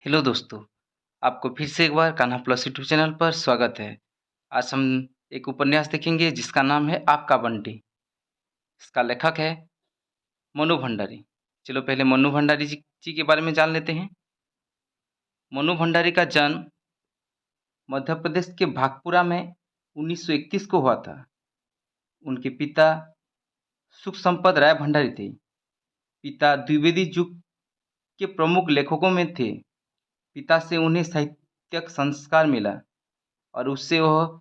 Hello दोस्तों, आपको फिर से एक बार कान्हा प्लस यूट्यूब चैनल पर स्वागत है। आज हम एक उपन्यास देखेंगे जिसका नाम है आपका बंटी। इसका लेखक है मनु भंडारी। चलो पहले मनु भंडारी जी के बारे में जान लेते हैं। मनु भंडारी का जन्म मध्य प्रदेश के भागपुरा में 1931 को हुआ था। उनके पिता सुख संपत राय भंडारी थे। पिता द्विवेदी युग के प्रमुख लेखकों में थे। पिता से उन्हें साहित्यिक संस्कार मिला और उससे वह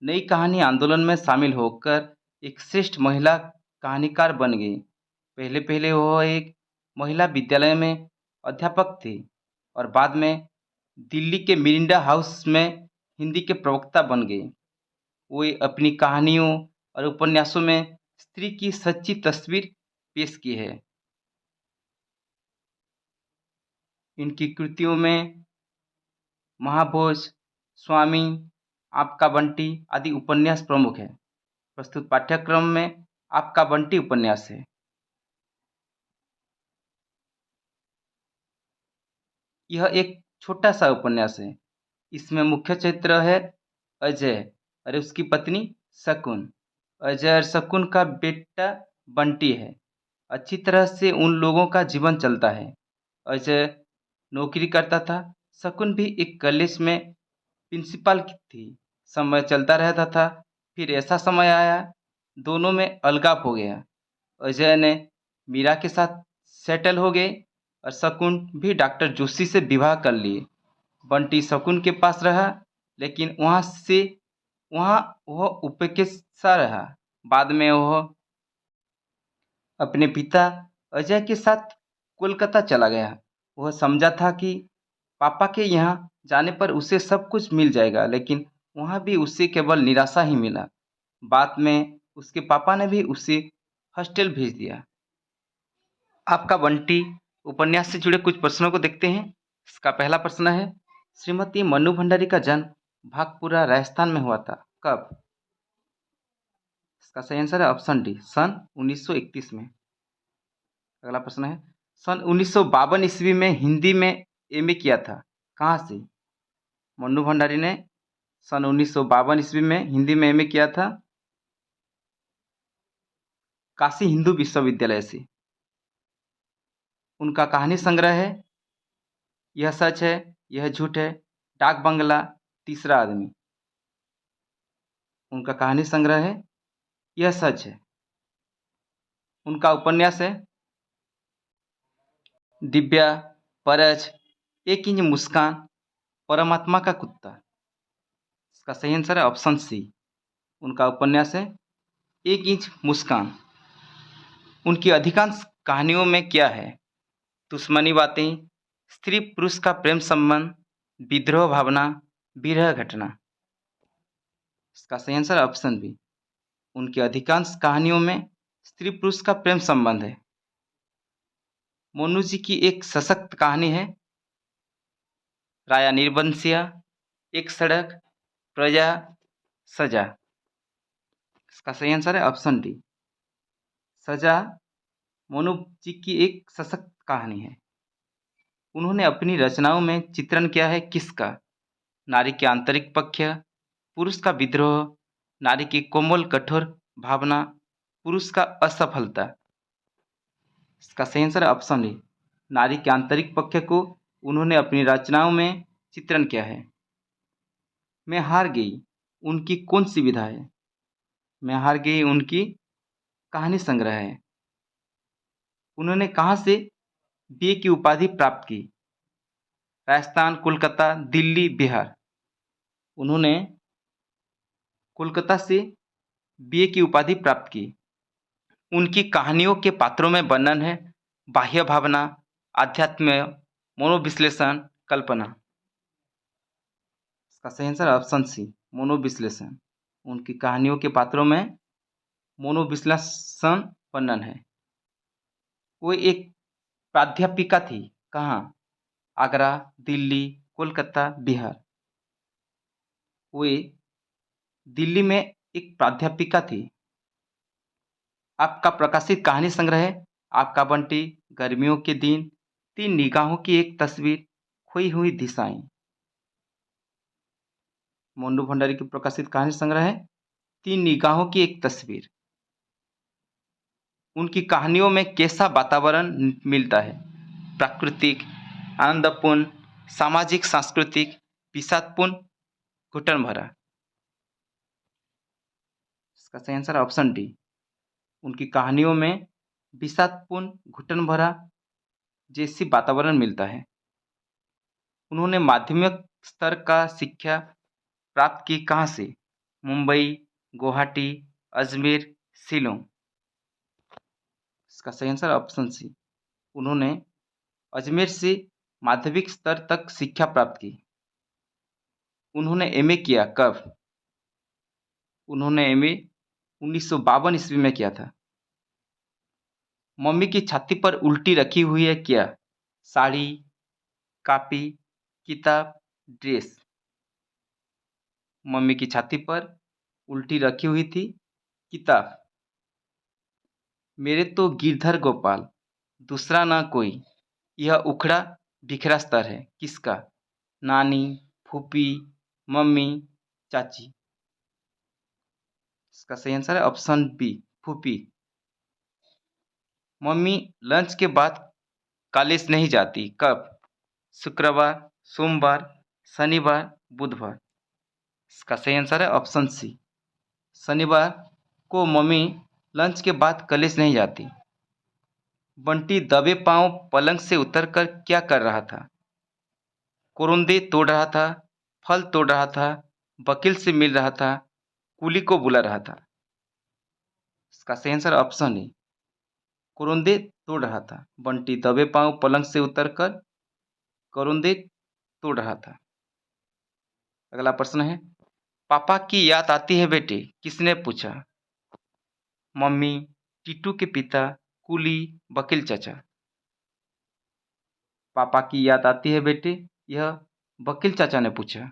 नई कहानी आंदोलन में शामिल होकर एक श्रेष्ठ महिला कहानीकार बन गई। पहले पहले वह एक महिला विद्यालय में अध्यापक थे और बाद में दिल्ली के मिरिंडा हाउस में हिंदी के प्रवक्ता बन गए। वे अपनी कहानियों और उपन्यासों में स्त्री की सच्ची तस्वीर पेश की है। इनकी कृतियों में महाभोज, स्वामी, आपका बंटी आदि उपन्यास प्रमुख है। प्रस्तुत पाठ्यक्रम में आपका बंटी उपन्यास है। यह एक छोटा सा उपन्यास है। इसमें मुख्य चरित्र है अजय और उसकी पत्नी शकुन। अजय और शकुन का बेटा बंटी है। अच्छी तरह से उन लोगों का जीवन चलता है। अजय नौकरी करता था। शकुन भी एक कॉलेज में प्रिंसिपल की थी। समय चलता रहता था। फिर ऐसा समय आया, दोनों में अलगाव हो गया। अजय ने मीरा के साथ सेटल हो गए और शकुन भी डॉक्टर जोशी से विवाह कर लिए। बंटी शकुन के पास रहा, लेकिन वहाँ वह उपेक्षा सा रहा। बाद में वह अपने पिता अजय के साथ कोलकाता चला गया। वह समझा था कि पापा के यहाँ जाने पर उसे सब कुछ मिल जाएगा, लेकिन वहाँ भी उसे केवल निराशा ही मिला। बाद में उसके पापा ने भी उसे हॉस्टल भेज दिया। आपका बंटी उपन्यास से जुड़े कुछ प्रश्नों को देखते हैं। इसका पहला प्रश्न है, श्रीमती मनु भंडारी का जन्म भागपुरा राजस्थान में हुआ था। कब? इसका सही आंसर है ऑप्शन डी, सन 1931 में। अगला प्रश्न है, सन 1952 ईस्वी में हिंदी में एमए किया था। कहाँ से? मनु भंडारी ने सन 1952 ईस्वी में हिंदी में एमए किया था काशी हिंदू विश्वविद्यालय से। उनका कहानी संग्रह है यह सच है यह झूठ है, डाक बंगला, तीसरा आदमी। उनका कहानी संग्रह है यह सच है। उनका उपन्यास है दिव्या, परज, एक इंच मुस्कान, परमात्मा का कुत्ता। इसका सही आंसर है ऑप्शन सी। उनका उपन्यास है एक इंच मुस्कान। उनकी अधिकांश कहानियों में क्या है? दुश्मनी बातें, स्त्री पुरुष का प्रेम संबंध, विद्रोह भावना, विरह घटना। इसका सही आंसर है ऑप्शन बी। उनकी अधिकांश कहानियों में स्त्री पुरुष का प्रेम संबंध है। मोनू जी की एक सशक्त कहानी है राया निर्बंसिया, एक सड़क, प्रजा, सजा। इसका सही आंसर है ऑप्शन डी, सजा। मोनू जी की एक सशक्त कहानी है। उन्होंने अपनी रचनाओं में चित्रण किया है किसका? नारी के आंतरिक पक्ष, पुरुष का विद्रोह, नारी की कोमल कठोर भावना, पुरुष का असफलता। इसका सही आंसर है ऑप्शन ए, नारी के आंतरिक पक्ष को उन्होंने अपनी रचनाओं में चित्रण किया है। मैं हार गई उनकी कौन सी विधा है? मैं हार गई उनकी कहानी संग्रह है। उन्होंने कहाँ से बीए की उपाधि प्राप्त की? राजस्थान, कोलकाता, दिल्ली, बिहार। उन्होंने कोलकाता से बीए की उपाधि प्राप्त की। उनकी कहानियों के पात्रों में वर्णन है बाह्य भावना, आध्यात्म, मनोविश्लेषण, कल्पना। इसका सही आंसर ऑप्शन सी, मनोविश्लेषण। उनकी कहानियों के पात्रों में मनोविश्लेषण वर्णन है। वो एक प्राध्यापिका थी। कहाँ? आगरा, दिल्ली, कोलकाता, बिहार। वे दिल्ली में एक प्राध्यापिका थी। आपका प्रकाशित कहानी संग्रह है आपका बंटी, गर्मियों के दिन, तीन निगाहों की एक तस्वीर, खोई हुई दिशाएं। मोंडू भंडारी की प्रकाशित कहानी संग्रह है तीन निगाहों की एक तस्वीर। उनकी कहानियों में कैसा वातावरण मिलता है? प्राकृतिक, आनंदपूर्ण, सामाजिक, सांस्कृतिक, विषादपूर्ण, घुटन भरा। इसका सही आंसर ऑप्शन डी। उनकी कहानियों में विषादपूर्ण, घुटन भरा जैसी वातावरण मिलता है। उन्होंने माध्यमिक स्तर का शिक्षा प्राप्त की कहाँ से? मुंबई, गुवाहाटी, अजमेर, शिलोंग। इसका सही आंसर ऑप्शन सी। उन्होंने अजमेर से माध्यमिक स्तर तक शिक्षा प्राप्त की। उन्होंने एमए किया कब? उन्होंने एमए 1952 ईस्वी में किया था। मम्मी की छाती पर उल्टी रखी हुई है क्या? साड़ी, कॉपी, किताब, ड्रेस। मम्मी की छाती पर उल्टी रखी हुई थी किताब। मेरे तो गिरधर गोपाल, दूसरा ना कोई, यह उखड़ा बिखरा स्तर है किसका? नानी, फूफी, मम्मी, चाची। इसका सही आंसर है ऑप्शन बी, फूफी। मम्मी लंच के बाद कॉलेज नहीं जाती कब? शुक्रवार, सोमवार, शनिवार, बुधवार। इसका सही आंसर है ऑप्शन सी। शनिवार को मम्मी लंच के बाद कॉलेज नहीं जाती। बंटी दबे पांव पलंग से उतरकर क्या कर रहा था? कोरंदे तोड़ रहा था, फल तोड़ रहा था, वकील से मिल रहा था, कुली को बुला रहा था। इसका सही आंसर ऑप्शन ए, कोरंदे तोड़ रहा था। बंटी दबे पांव पलंग से उतरकर कोरंदे तोड़ रहा था। अगला प्रश्न है, पापा की याद आती है बेटे, किसने पूछा? मम्मी, टीटू के पिता, कुली, वकील चाचा। पापा की याद आती है बेटे, यह वकील चाचा ने पूछा।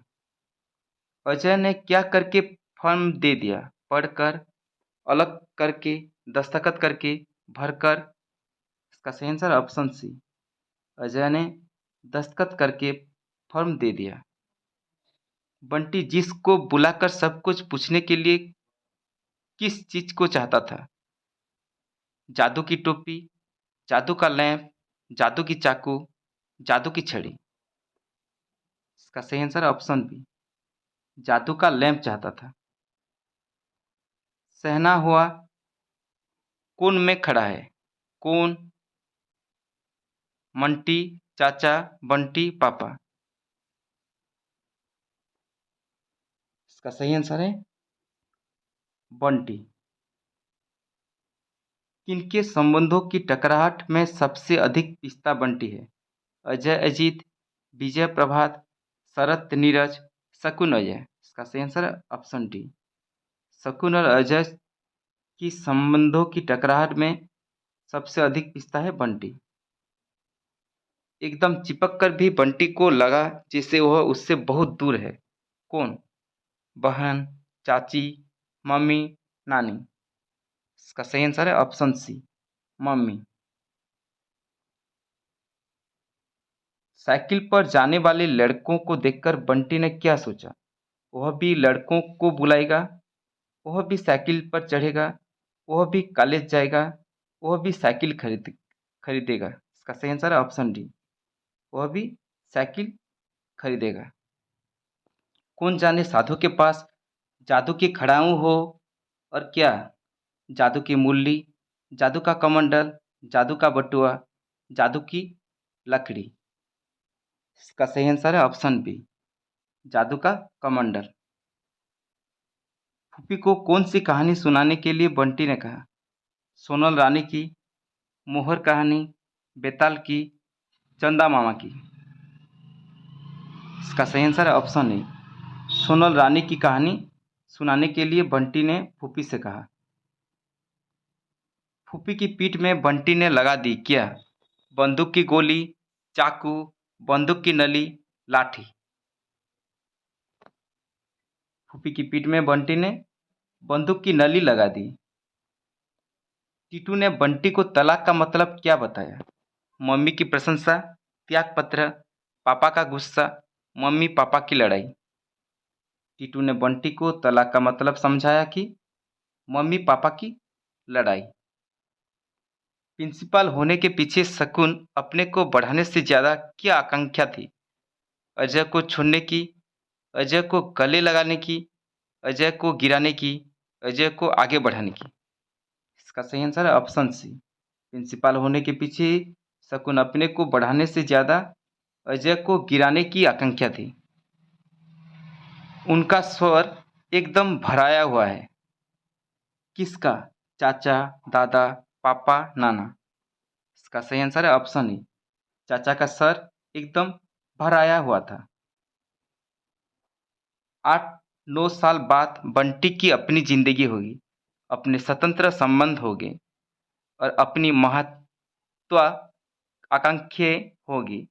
अजय ने क्या करके फॉर्म दे दिया? पढ़कर, अलग करके, दस्तखत करके, भरकर। इसका सही आंसर ऑप्शन सी। अजय ने दस्तखत करके फॉर्म दे दिया। बंटी जिसको बुलाकर सब कुछ पूछने के लिए किस चीज को चाहता था? जादू की टोपी, जादू का लैंप, जादू की चाकू, जादू की छड़ी। इसका सही आंसर ऑप्शन बी, जादू का लैंप चाहता था। सहना हुआ कौन में खड़ा है? कौन, मंटी, चाचा, बंटी, पापा। इसका सही आंसर है बंटी। किनके संबंधों की टकराहट में सबसे अधिक पिसता बंटी है? अजय अजीत, विजय प्रभात, शरत नीरज, शकुन अजय। इसका सही आंसर है ऑप्शन डी। शकुन और अजय की संबंधों की टकराहट में सबसे अधिक पिसता है बंटी। एकदम चिपक कर भी बंटी को लगा जैसे वह उससे बहुत दूर है। कौन? बहन, चाची, मम्मी, नानी। इसका सही आंसर है ऑप्शन सी, मम्मी। साइकिल पर जाने वाले लड़कों को देखकर बंटी ने क्या सोचा? वह भी लड़कों को बुलाएगा, वह भी साइकिल पर चढ़ेगा, वह भी कॉलेज जाएगा, वह भी साइकिल खरीदेगा। इसका सही आंसर है ऑप्शन डी, वह भी साइकिल खरीदेगा। कौन जाने साधु के पास जादू की खड़ाऊ हो और क्या? जादू की मूली, जादू का कमंडल, जादू का बटुआ, जादू की लकड़ी। इसका सही आंसर है ऑप्शन बी, जादू का कमंडल। फूफी को कौन सी कहानी सुनाने के लिए बंटी ने कहा? सोनल रानी की, मोहर कहानी, बेताल की, चंदा मामा की। इसका सही आंसर है ऑप्शन ए, सोनल रानी की कहानी सुनाने के लिए बंटी ने फूफी से कहा। फूफी की पीठ में बंटी ने लगा दी क्या? बंदूक की गोली, चाकू, बंदूक की नली, लाठी। फूफी की पीठ में बंटी ने बंदूक की नली लगा दी। टीटू ने बंटी को तलाक का मतलब क्या बताया? मम्मी की प्रशंसा, त्याग पत्र, पापा का गुस्सा, मम्मी पापा की लड़ाई। टीटू ने बंटी को तलाक का मतलब समझाया कि मम्मी पापा की लड़ाई। प्रिंसिपल होने के पीछे शकुन अपने को बढ़ाने से ज्यादा क्या आकांक्षा थी? अजय को छोड़ने की, अजय को गले लगाने की, अजय को गिराने की, अजय को आगे बढ़ाने की। इसका सही आंसर है ऑप्शन सी। प्रिंसिपल होने के पीछे शकुन अपने को बढ़ाने से ज्यादा अजय को गिराने की आकांक्षा थी। उनका स्वर एकदम भराया हुआ है। किसका? चाचा, दादा, पापा, नाना। इसका सही आंसर है ऑप्शन ए। चाचा का सर एकदम भराया हुआ था। 8-9 साल बाद बंटी की अपनी जिंदगी होगी, अपने स्वतंत्र संबंध होंगे और अपनी महत्वाकांक्षाएं होगी।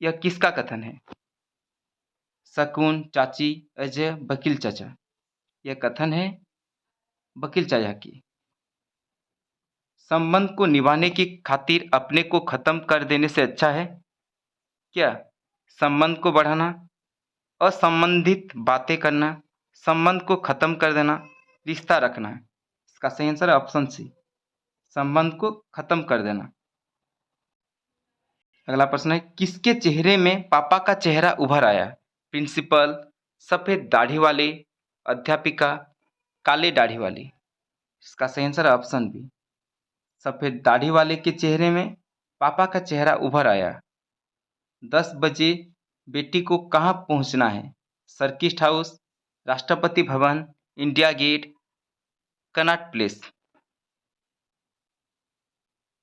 यह किसका कथन है? शकुन, चाची, अजय, वकील चाचा। यह कथन है वकील चाचा की। संबंध को निभाने की खातिर अपने को खत्म कर देने से अच्छा है क्या संबंध को बढ़ाना, असंबंधित बातें करना, संबंध को खत्म कर देना, रिश्ता रखना? इसका सही आंसर है ऑप्शन सी, संबंध को खत्म कर देना। अगला प्रश्न है, किसके चेहरे में पापा का चेहरा उभर आया? प्रिंसिपल, सफेद दाढ़ी वाले, अध्यापिका, काले दाढ़ी वाली। इसका सही आंसर है ऑप्शन बी, सफेद दाढ़ी वाले के चेहरे में पापा का चेहरा उभर आया। 10 बजे बेटी को कहाँ पहुंचना है? Circuit house, Rashtrapati Bhavan, India gate, Connaught place.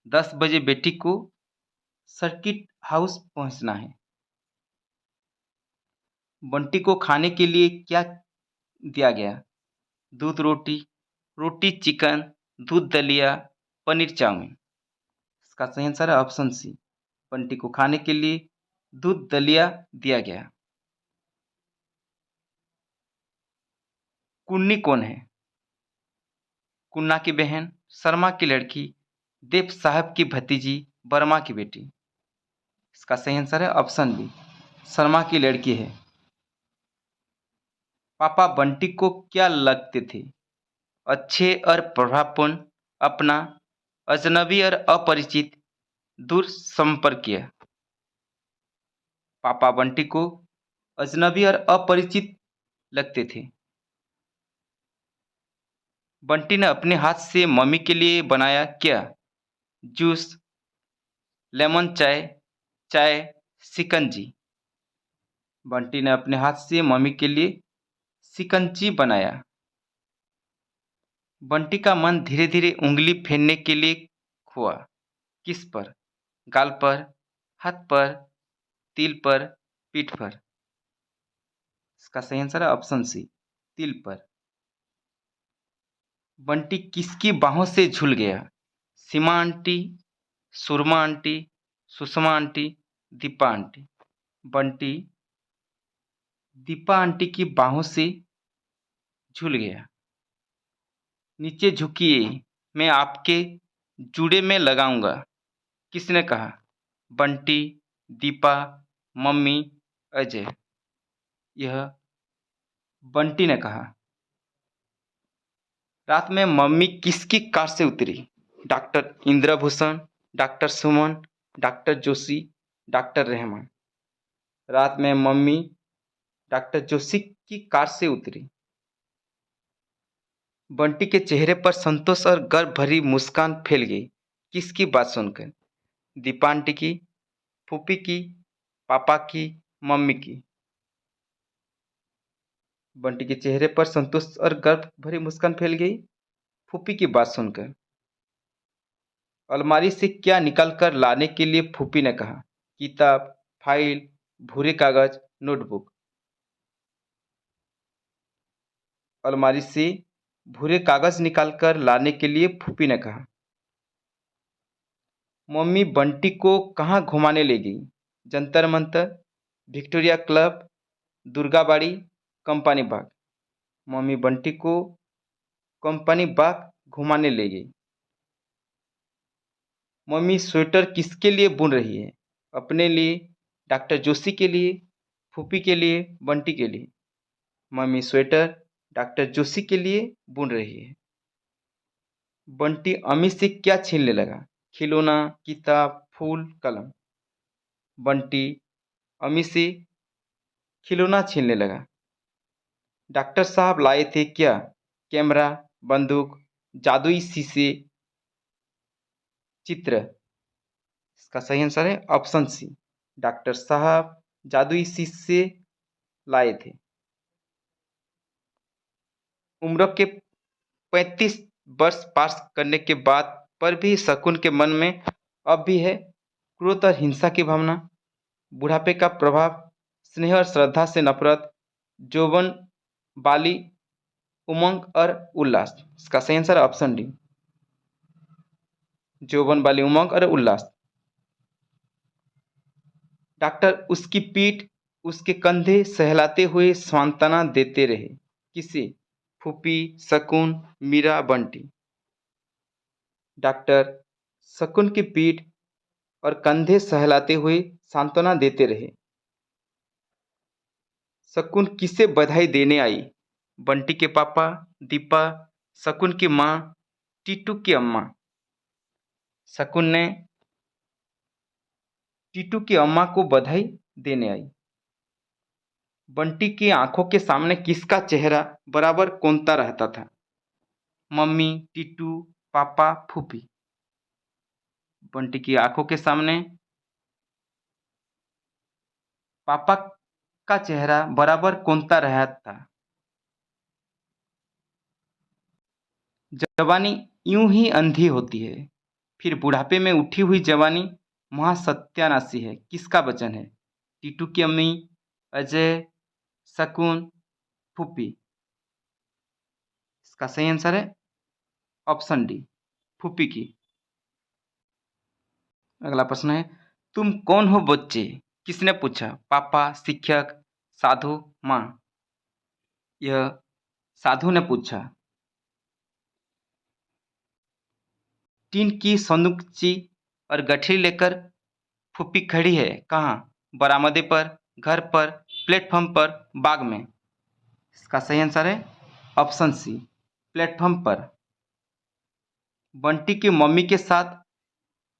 10 बजे बेटी को सर्किट हाउस पहुंचना है। बंटी को खाने के लिए क्या दिया गया? दूध रोटी, रोटी चिकन, दूध दलिया, पनीर चाउमीन। इसका सही आंसर है ऑप्शन सी, बंटी को खाने के लिए दूध दलिया दिया गया। कुन्नी कौन है? कुन्ना की बहन, शर्मा की लड़की, देव साहब की भतीजी, वर्मा की बेटी। इसका सही आंसर है ऑप्शन बी, शर्मा की लड़की है। पापा बंटी को क्या लगते थे? अच्छे और प्रभावपूर्ण, अपना, अजनबी और अपरिचित, दूर संपर्कीय। पापा बंटी को अजनबी और अपरिचित लगते थे। बंटी ने अपने हाथ से मम्मी के लिए बनाया क्या? जूस, लेमन चाय, चाय, शिकंजी। बंटी ने अपने हाथ से मम्मी के लिए शिकंजी बनाया। बंटी का मन धीरे धीरे उंगली फेरने के लिए हुआ। किस पर? गाल पर, हाथ पर, तिल पर, पीठ पर। इसका सही आंसर है ऑप्शन सी, तिल पर। बंटी किसकी बाहों से झूल गया? Seema aunty, Surma aunty, Sushma aunty, Deepa aunty. Bunty Deepa aunty की बाहों से झूल गया। नीचे झुकिए, मैं आपके जूड़े में लगाऊंगा। किसने कहा? बंटी, दीपा, मम्मी, अजय। यह बंटी ने कहा। रात में मम्मी किसकी कार से उतरी? डॉक्टर इंद्रभूषण, डॉक्टर सुमन, डॉक्टर जोशी, डॉक्टर रहमान। रात में मम्मी डॉक्टर जोशी की कार से उतरी। बंटी के चेहरे पर संतोष और गर्व भरी मुस्कान फैल गई। किसकी बात सुनकर? दीपा आंटी की, फूफी की, पापा की, मम्मी की। बंटी के चेहरे पर संतोष और गर्व भरी मुस्कान फैल गई फूफी की बात सुनकर। अलमारी से क्या निकाल कर लाने के लिए फूफी ने कहा? किताब, फाइल, भूरे कागज, नोटबुक। अलमारी से भूरे कागज निकाल कर लाने के लिए फूफी ने कहा। मम्मी बंटी को कहाँ घुमाने ले गई? Jantar Mantar, Victoria club, Durgabari, company Bagh. Mummy Bunty को कंपनी बाग घुमाने ले गई। मम्मी स्वेटर किसके लिए बुन रही है? अपने लिए, डॉक्टर जोशी के लिए, फूफी के लिए, बंटी के लिए। मम्मी स्वेटर डॉक्टर जोशी के लिए बुन रही है। बंटी अम्मी से क्या छीनने लगा? खिलौना, किताब, फूल, कलम। बंटी अम्मी से खिलौना छीनने लगा। डॉक्टर साहब लाए थे क्या? कैमरा, बंदूक, जादुई शीशे, चित्र। इसका सही आंसर है ऑप्शन सी। डॉक्टर साहब जादुई शीशे लाए थे। उम्र के 35 वर्ष पास करने के बाद पर भी शकुन के मन में अब भी है क्रोध और हिंसा की भावना, बुढ़ापे का प्रभाव, स्नेह और श्रद्धा से नफरत, यौवन वाली उमंग और उल्लास। इसका सही आंसर ऑप्शन डी, यौवन वाली उमंग और उल्लास। डॉक्टर उसकी पीठ, उसके कंधे सहलाते हुए सांत्वना देते रहे। किसे? फूफी, शकुन, मीरा, बंटी। डॉक्टर शकुन की पीठ और कंधे सहलाते हुए सांत्वना देते रहे। शकुन किसे बधाई देने आई? बंटी के पापा, दीपा, शकुन की माँ, टीटू की अम्मा। शकुन ने टीटू की अम्मा को बधाई देने आई। बंटी की आंखों के सामने किसका चेहरा बराबर कौंधता रहता था? मम्मी, टीटू, पापा, फूफी। बंटी की आंखों के सामने पापा का चेहरा बराबर कौंधता रहा था। जवानी यूं ही अंधी होती है, फिर बुढ़ापे में उठी हुई जवानी महासत्यानाशी है। किसका वचन है? टीटू की अम्मी, अजय, शकुन, फूफी। इसका सही आंसर है ऑप्शन डी, फूफी की। अगला प्रश्न है, तुम कौन हो बच्चे? किसने पूछा? पापा, शिक्षक, साधु, माँ। यह साधु ने पूछा। टीन की संदूकची और गठरी लेकर फूफी खड़ी है। कहाँ? बरामदे पर, घर पर, प्लेटफॉर्म पर, बाग में। इसका सही आंसर है ऑप्शन सी, प्लेटफॉर्म पर। बंटी की मम्मी के साथ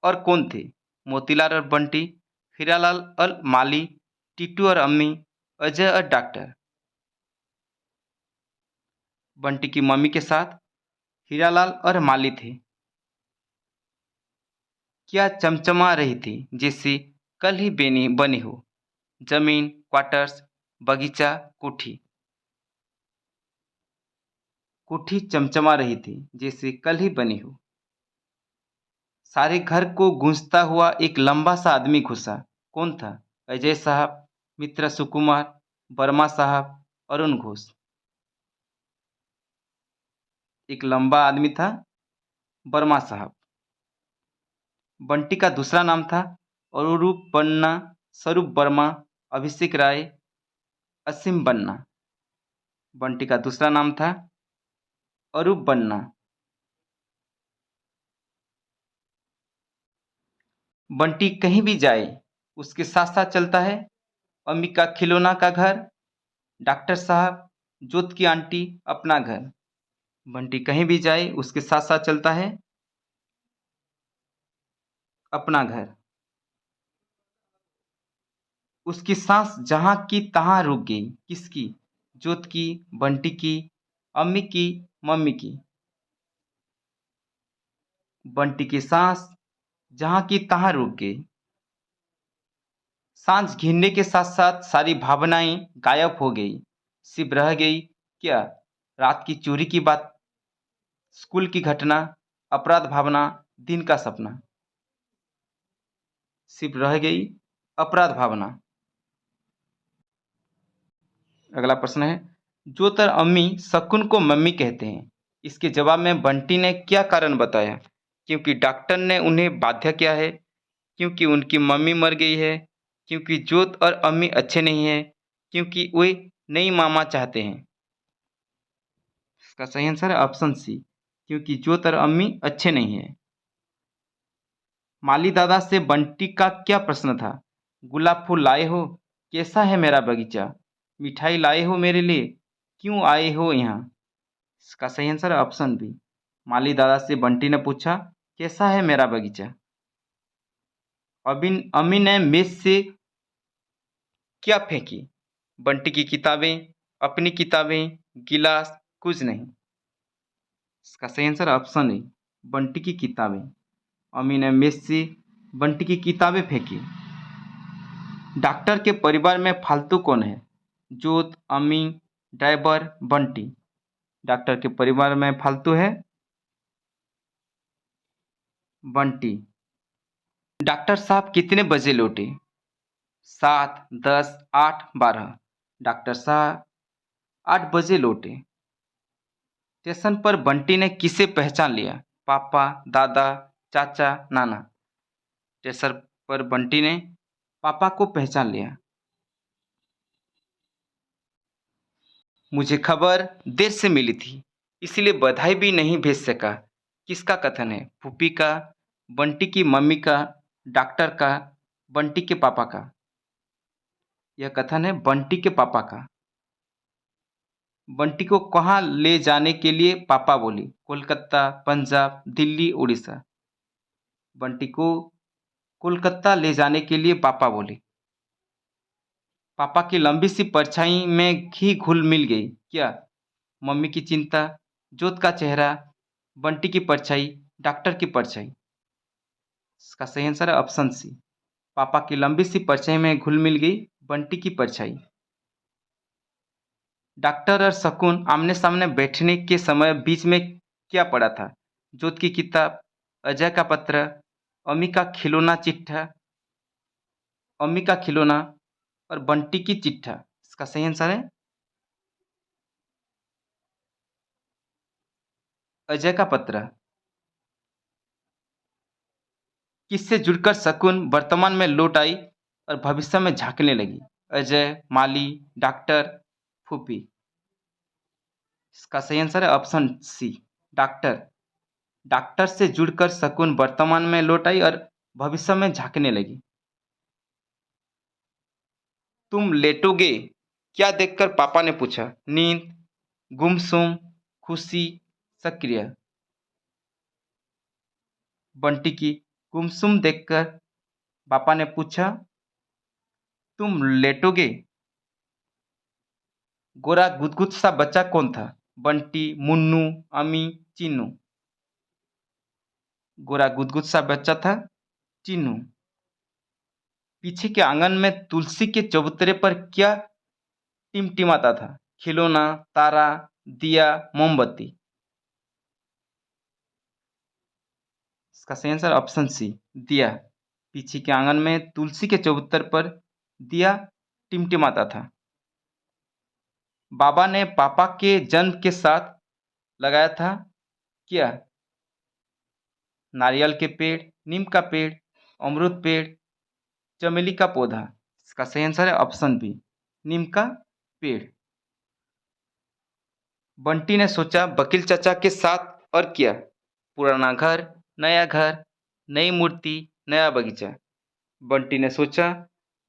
और कौन थे? मोतीलाल और बंटी, हीरालाल और माली, टीटू और अम्मी, अजय और डॉक्टर। बंटी की मम्मी के साथ हीरालाल और माली थे। क्या चमचमा रही थी जैसे कल ही बनी हो? जमीन, क्वार्टर्स, बगीचा, कोठी। कोठी चमचमा रही थी जैसे कल ही बनी हो। सारे घर को गूंजता हुआ एक लंबा सा आदमी घुसा। कौन था? अजय साहब, मित्र सुकुमार, वर्मा साहब, अरुण घोष। एक लंबा आदमी था, वर्मा साहब। बंटी का दूसरा नाम था अरूप बन्ना, स्वरूप वर्मा, अभिषेक राय, असीम बन्ना। बंटी का दूसरा नाम था अरूप बन्ना। बंटी कहीं भी जाए उसके साथ साथ चलता है। अम्मी का खिलौना का घर, डॉक्टर साहब, जोत की आंटी, अपना घर। बंटी कहीं भी जाए उसके साथ साथ चलता है अपना घर। उसकी सांस जहां की तहां रुक गई। किसकी? जोत की, बंटी की, अम्मी की, मम्मी की। बंटी की सांस जहां की तहां रुक गई। सांस घिरने के साथ साथ सारी भावनाएं गायब हो गई। सिर्फ रह गई क्या? रात की चोरी की बात, स्कूल की घटना, अपराध भावना, दिन का सपना। सिर्फ रह गई अपराध भावना। अगला प्रश्न है, ज्योत और अम्मी शकुन को मम्मी कहते हैं। इसके जवाब में बंटी ने क्या कारण बताया? क्योंकि डॉक्टर ने उन्हें बाध्य किया है, क्योंकि उनकी मम्मी मर गई है, क्योंकि ज्योत और अम्मी अच्छे नहीं हैं, क्योंकि वे नई मामा चाहते हैं। इसका सही आंसर है ऑप्शन सी, क्योंकि ज्योत और अम्मी अच्छे नहीं हैं। माली दादा से बंटी का क्या प्रश्न था? गुलाब फूल लाए हो? कैसा है मेरा बगीचा? मिठाई लाए हो मेरे लिए? क्यों आए हो यहाँ? इसका सही आंसर है ऑप्शन बी। माली दादा से बंटी ने पूछा, कैसा है मेरा बगीचा? अम्मी ने मेज से क्या फेंकी? बंटी की किताबें, अपनी किताबें, गिलास, कुछ नहीं। इसका सही आंसर ऑप्शन ए, बंटी की किताबें। अम्मी ने मेज से बंटी की किताबें फेंकी। डॉक्टर के परिवार में फालतू कौन है? जोत, अम्मी, ड्राइवर, बंटी। डॉक्टर के परिवार में फालतू है बंटी। डॉक्टर साहब कितने बजे लौटे? 7, 10, 8, 12। डॉक्टर साहब 8 बजे लौटे। स्टेशन पर बंटी ने किसे पहचान लिया? पापा, दादा, चाचा, नाना। स्टेशन पर बंटी ने पापा को पहचान लिया। मुझे खबर देर से मिली थी, इसलिए बधाई भी नहीं भेज सका। किसका कथन है? फूफी का, बंटी की मम्मी का, डॉक्टर का, बंटी के पापा का। यह कथन है बंटी के पापा का। बंटी को कहाँ ले जाने के लिए पापा बोली? कोलकाता, पंजाब, दिल्ली, उड़ीसा। बंटी को कोलकाता ले जाने के लिए पापा बोले। पापा की लंबी सी परछाई में घी घुल मिल गई क्या? मम्मी की चिंता, जोत का चेहरा, बंटी की परछाई, डॉक्टर की परछाई। इसका सही आंसर है ऑप्शन सी। पापा की लंबी सी परछाई में घुल मिल गई बंटी की परछाई। डॉक्टर और शकुन आमने सामने बैठने के समय बीच में क्या पड़ा था? जोत की किताब, अजय का पत्र, अम्मी का खिलौना चिट्ठा, अम्मी का खिलौना और बंटी की चिट्ठा। इसका सही आंसर है अजय का पत्र। किससे जुड़कर शकुन वर्तमान में लौट आई और भविष्य में झांकने लगी? अजय, माली, डॉक्टर, फूफी। इसका सही आंसर है ऑप्शन सी, डॉक्टर। डॉक्टर से जुड़कर शकुन वर्तमान में लौट आई और भविष्य में झांकने लगी। तुम लेटोगे क्या देखकर पापा ने पूछा? नींद, गुमसुम, खुशी, सक्रिय। बंटी की गुमसुम देखकर पापा ने पूछा, तुम लेटोगे? गोरा गुदगुद सा बच्चा कौन था? बंटी, मुन्नू, अमी, चीनू। गोरा गुदगुद सा बच्चा था चीनू। पीछे के आंगन में तुलसी के चबूतरे पर क्या टिमटिमाता था? खिलौना, तारा, दिया, मोमबत्ती। इसका सही आंसर ऑप्शन सी, दिया। पीछे के आंगन में तुलसी के चबूतर पर दिया टिमटिमाता था। बाबा ने पापा के जन्म के साथ लगाया था क्या? नारियल के पेड़, नीम का पेड़, अमरूद पेड़, चमेली का पौधा। इसका सही आंसर है ऑप्शन बी, नीम का पेड़। बंटी ने सोचा वकील चाचा के साथ और किया? पुराना घर, नई मूर्ति, नया बगीचा। बंटी ने सोचा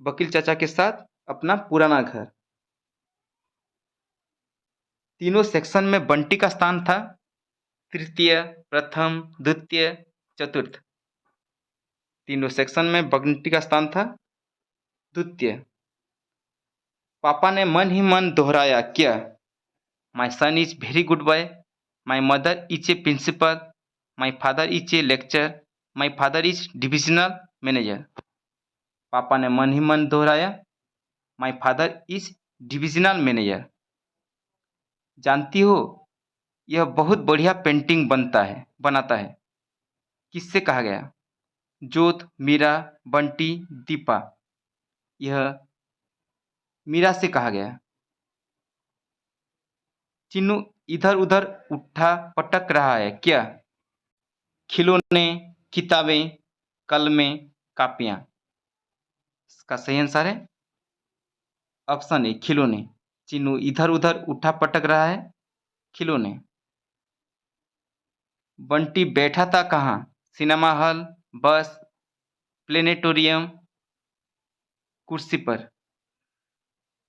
वकील चाचा के साथ अपना पुराना घर। तीनों सेक्शन में बंटी का स्थान था तृतीय, प्रथम, द्वितीय, चतुर्थ। तीनों सेक्शन में बंटी का स्थान था द्वितीय। पापा ने मन ही मन दोहराया क्या? My son is very good boy, my mother is a principal, my father is a lecture, my father is divisional manager. पापा ने मन ही मन दोहराया, my father is divisional manager. जानती हो यह बहुत बढ़िया पेंटिंग बनाता है। किससे कहा गया? जोत, मीरा, बंटी, दीपा। यह मीरा से कहा गया। चिन्नू इधर उधर उठा पटक रहा है क्या? खिलौने, किताबें, कलमें, कापियां। इसका सही आंसर है ऑप्शन ए, खिलौने। चिन्नू इधर उधर उठा पटक रहा है खिलौने। बंटी बैठा था कहाँ? सिनेमा हॉल, बस, प्लेनेटोरियम, कुर्सी पर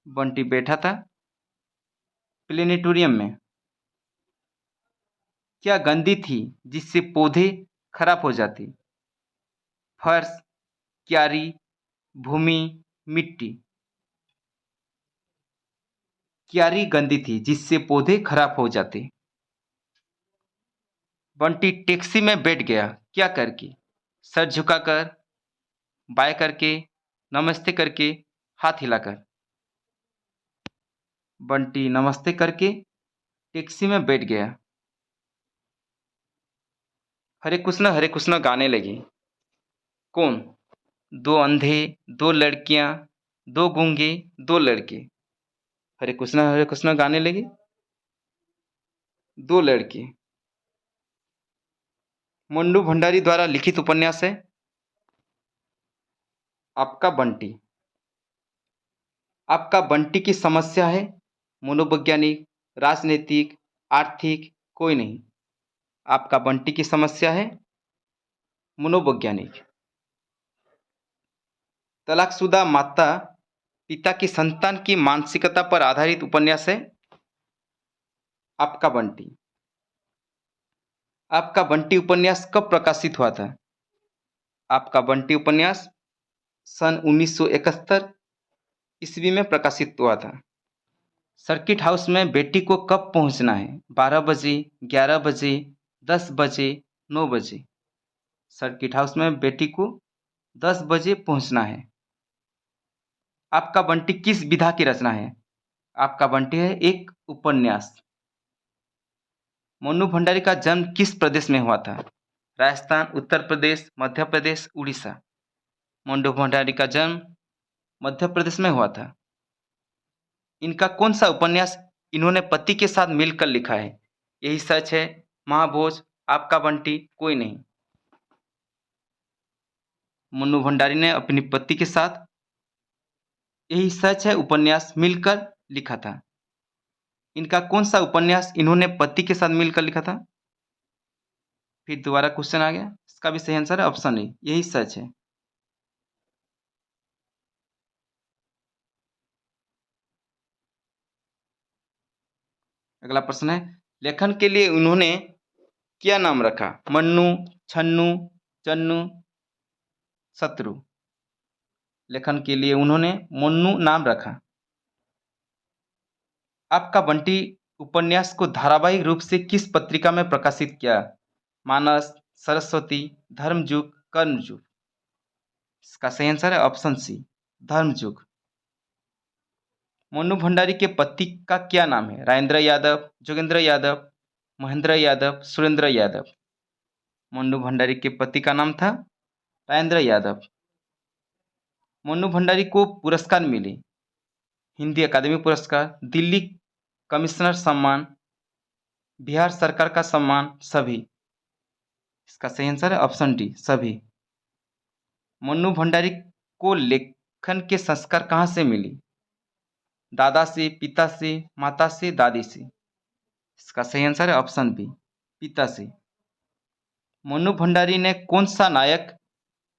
बंटी बैठा था। प्लेनेटोरियम में क्या गंदी थी जिससे पौधे खराब हो जाते? फर्श, क्यारी, भूमि, मिट्टी। क्यारी गंदी थी जिससे पौधे खराब हो जाते। बंटी टैक्सी में बैठ गया, क्या करके? सर झुकाकर, बाय करके, नमस्ते करके, हाथ हिलाकर। बंटी नमस्ते करके टैक्सी में बैठ गया। हरे कृष्ण गाने लगे। कौन? दो अंधे, दो लड़कियां, दो गूंगे, दो लड़के। हरे कृष्ण गाने लगे। दो लड़के। मंडू भंडारी द्वारा लिखित उपन्यास है आपका बंटी। आपका बंटी की समस्या है मनोवैज्ञानिक, राजनीतिक, आर्थिक, कोई नहीं। आपका बंटी की समस्या है मनोवैज्ञानिक। तलाकशुदा माता पिता की संतान की मानसिकता पर आधारित उपन्यास है आपका बंटी। आपका बंटी उपन्यास कब प्रकाशित हुआ था? आपका बंटी उपन्यास सन 1971 ईस्वी में प्रकाशित हुआ था। सर्किट हाउस में बेटी को कब पहुंचना है? 12 बजे, 11 बजे, 10 बजे, 9 बजे। सर्किट हाउस में बेटी को 10 बजे पहुंचना है। आपका बंटी किस विधा की रचना है? आपका बंटी है एक उपन्यास। मन्नू भंडारी का जन्म किस प्रदेश में हुआ था? राजस्थान, उत्तर प्रदेश, मध्य प्रदेश, उड़ीसा। मन्नू भंडारी का जन्म मध्य प्रदेश में हुआ था। इनका कौन सा उपन्यास इन्होंने पति के साथ मिलकर लिखा है? यही सच है, महाभोज, आपका बंटी, कोई नहीं। मन्नू भंडारी ने अपनी पति के साथ यही सच है उपन्यास मिलकर लिखा था। इनका कौन सा उपन्यास इन्होंने पति के साथ मिलकर लिखा था? फिर दोबारा क्वेश्चन आ गया। इसका भी सही आंसर है ऑप्शन ए, यही सच है। अगला प्रश्न है, लेखन के लिए उन्होंने क्या नाम रखा? मन्नू, छन्नू, चन्नू, शत्रु। लेखन के लिए उन्होंने मन्नू नाम रखा। आपका बंटी उपन्यास को धारावाहिक रूप से किस पत्रिका में प्रकाशित किया? मानस, सरस्वती, धर्मयुग, कर्मयुग। इसका सही आंसर है ऑप्शन सी, धर्मयुग। मन्नू भंडारी के पति का क्या नाम है? राजेंद्र यादव, जोगेंद्र यादव, महेंद्र यादव, सुरेंद्र यादव। मन्नू भंडारी के पति का नाम था राजेंद्र यादव। मन्नू भंडारी को पुरस्कार मिले, हिंदी अकादमी पुरस्कार, दिल्ली कमिश्नर सम्मान, बिहार सरकार का सम्मान, सभी। इसका सही आंसर है ऑप्शन डी, सभी। मन्नू भंडारी को लेखन के संस्कार कहाँ से मिली? दादा से, पिता से, माता से, दादी से। इसका सही आंसर है ऑप्शन बी, पिता से। मन्नू भंडारी ने कौन सा नायक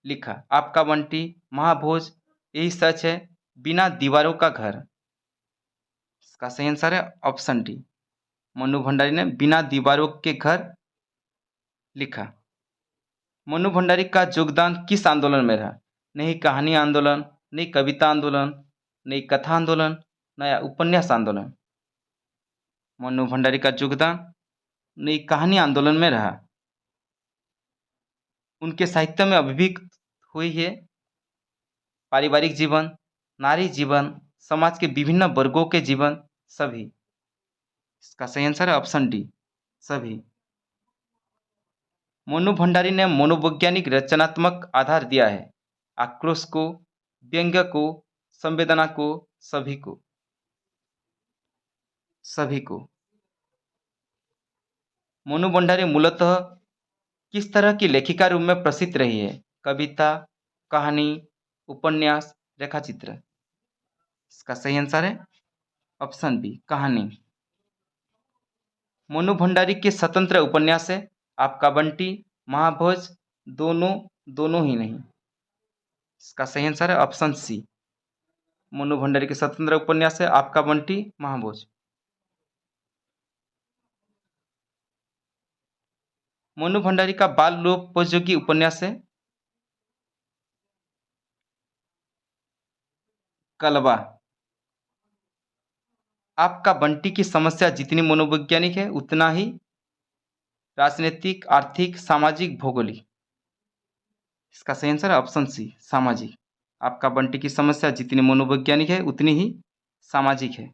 लिखा? आपका बंटी, महाभोज, यही सच है, बिना दीवारों का घर। इसका सही आंसर है ऑप्शन डी, मन्नू भंडारी ने बिना दीवारों के घर लिखा। मन्नू भंडारी का योगदान किस आंदोलन में रहा? नई कहानी आंदोलन, नई कविता आंदोलन, नई कथा आंदोलन, नया उपन्यास आंदोलन। मन्नू भंडारी का योगदान नई कहानी आंदोलन में रहा। उनके साहित्य में अभिव्यक्त हुई है पारिवारिक जीवन, नारी जीवन, समाज के विभिन्न वर्गों के जीवन, सभी। इसका सही आंसर है ऑप्शन डी, सभी। मन्नू भंडारी ने मनोवैज्ञानिक रचनात्मक आधार दिया है आक्रोश को, व्यंग्य को, संवेदना को, सभी को, सभी को। मन्नू भंडारी मूलतः किस तरह की लेखिका रूप में प्रसिद्ध रही है? कविता, कहानी, उपन्यास, रेखाचित्र। इसका सही आंसर है ऑप्शन बी, कहानी। मन्नू भंडारी के स्वतंत्र उपन्यास है आपका बंटी, महाभोज, दोनों, दोनों ही नहीं। इसका सही आंसर है ऑप्शन सी, मनु भंडारी के स्वतंत्र उपन्यास है आपका बंटी महाभोज। मनु भंडारी का बाल लोकोपयोगी उपन्यास है कलवा। आपका बंटी की समस्या जितनी मनोवैज्ञानिक है उतना ही राजनीतिक, आर्थिक, सामाजिक, भौगोलिक। इसका सही आंसर है ऑप्शन सी, सामाजिक। आपका बंटी की समस्या जितनी मनोवैज्ञानिक है उतनी ही सामाजिक है।